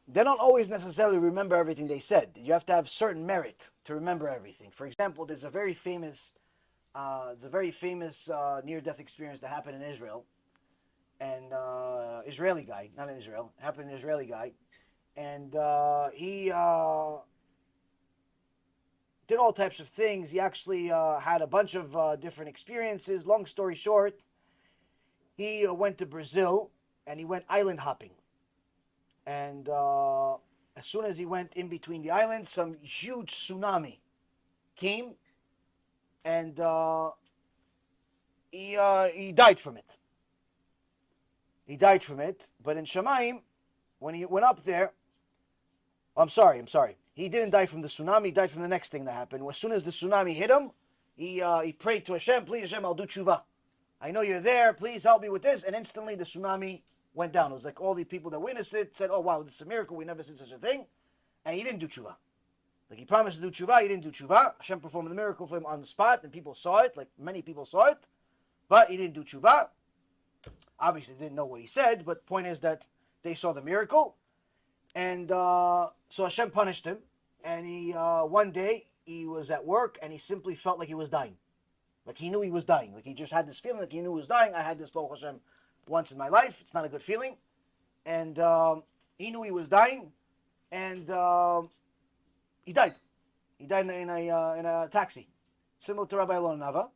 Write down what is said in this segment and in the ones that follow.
they don't always necessarily remember everything they said. You have to have certain merit to remember everything. For example, there's a very famous near-death experience that happened in Israel, and Israeli guy, not in Israel, happened to an Israeli guy, and he did all types of things. He actually had a bunch of different experiences. Long story short, he went to Brazil and he went island hopping. And as soon as he went in between the islands, some huge tsunami came, and he died from it. He died from it. But in Shemaim, when he went up there, I'm sorry. He didn't die from the tsunami. He died from the next thing that happened. As soon as the tsunami hit him, he prayed to Hashem, please Hashem, I'll do tshuva. I know you're there. Please help me with this. And instantly the tsunami went down. It was like all the people that witnessed it said, oh, wow, this is a miracle. We never seen such a thing. And he didn't do tshuva. Like he promised to do tshuva. He didn't do tshuva. Hashem performed the miracle for him on the spot. And people saw it. Like many people saw it. But he didn't do tshuva. Obviously, they didn't know what he said. But the point is that they saw the miracle. And so Hashem punished him. And he one day, he was at work. And he simply felt like he was dying. Like he knew he was dying. Like he just had this feeling like he knew he was dying. I had this, Baruch Hashem, once in my life. It's not a good feeling. And he knew he was dying. And he died. He died in a taxi. Similar to Rabbi Elon Nava.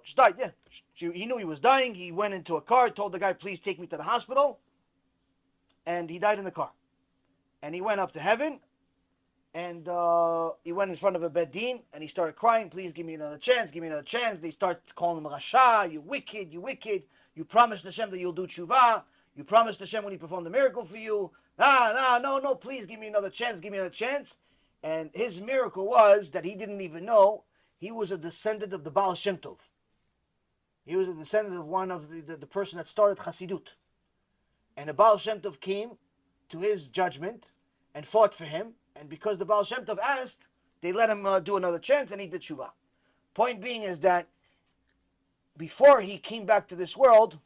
Just died, yeah. He knew he was dying. He went into a car, told the guy, please take me to the hospital. And he died in the car. And he went up to heaven. And he went in front of a Bedin, and he started crying, please give me another chance, give me another chance. They start calling him Rasha, you wicked, you wicked. You promised Hashem that you'll do tshuva. You promised Hashem when he performed the miracle for you. No, please give me another chance, give me another chance. And his miracle was that he didn't even know he was a descendant of the Baal Shem Tov. He was a descendant of one of the person that started Hasidut. And the Baal Shem Tov came to his judgment and fought for him. And because the Baal Shem Tov asked, they let him do another chance, and he did tshuva. Point being is that before he came back to this world,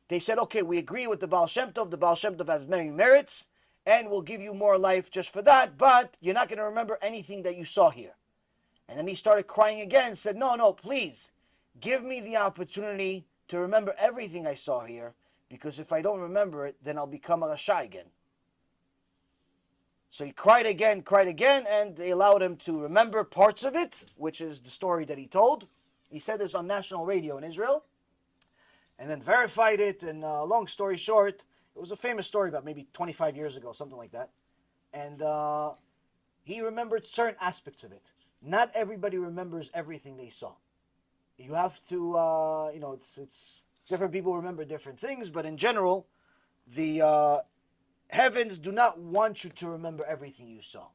they said, okay, we agree with the Baal Shem Tov. The Baal Shem Tov has many merits, and we'll give you more life just for that, but you're not going to remember anything that you saw here. And then he started crying again and said, no, please, give me the opportunity to remember everything I saw here, because if I don't remember it, then I'll become a Rasha again. So he cried again, and they allowed him to remember parts of it, which is the story that he told. He said this on national radio in Israel, and then verified it, and long story short, it was a famous story about maybe 25 years ago, something like that. And he remembered certain aspects of it. Not everybody remembers everything they saw. You have to, it's different people remember different things, but in general, the heavens do not want you to remember everything you saw,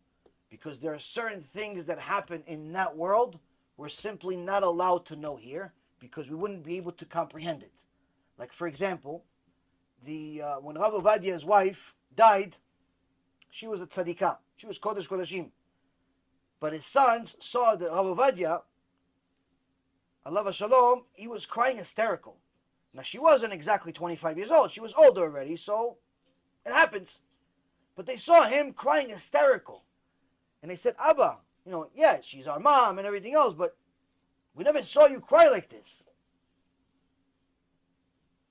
because there are certain things that happen in that world we're simply not allowed to know here, because we wouldn't be able to comprehend it. Like, for example, when Rav Ovadiah's wife died, she was a tzadikah. She was Kodesh Kodashim. But his sons saw that Rav Ovadiah, Allah Shalom, he was crying hysterical. Now, she wasn't exactly 25 years old. She was older already, so it happens. But they saw him crying hysterical. And they said, Abba, yes, she's our mom and everything else, but we never saw you cry like this.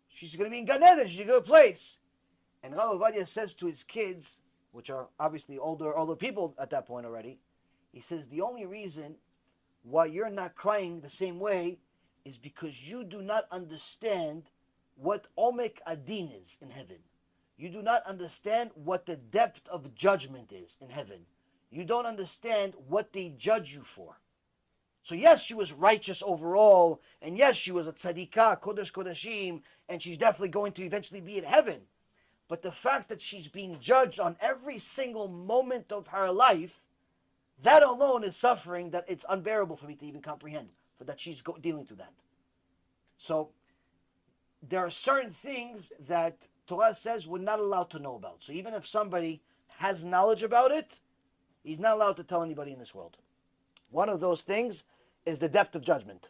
She's going to be in Gan Eden. She's in a good place. And Rav Ovadiah says to his kids, which are obviously older people at that point already, he says, the only reason why you're not crying the same way is because you do not understand what Omek Adin is in heaven. You do not understand what the depth of judgment is in heaven. You don't understand what they judge you for. So yes, she was righteous overall, and yes, she was a tzadikah, Kodesh Kodashim, and she's definitely going to eventually be in heaven. But the fact that she's being judged on every single moment of her life, that alone is suffering that it's unbearable for me to even comprehend, for that she's dealing through that. So there are certain things that Torah says we're not allowed to know about. So even if somebody has knowledge about it, he's not allowed to tell anybody in this world. One of those things is the depth of judgment.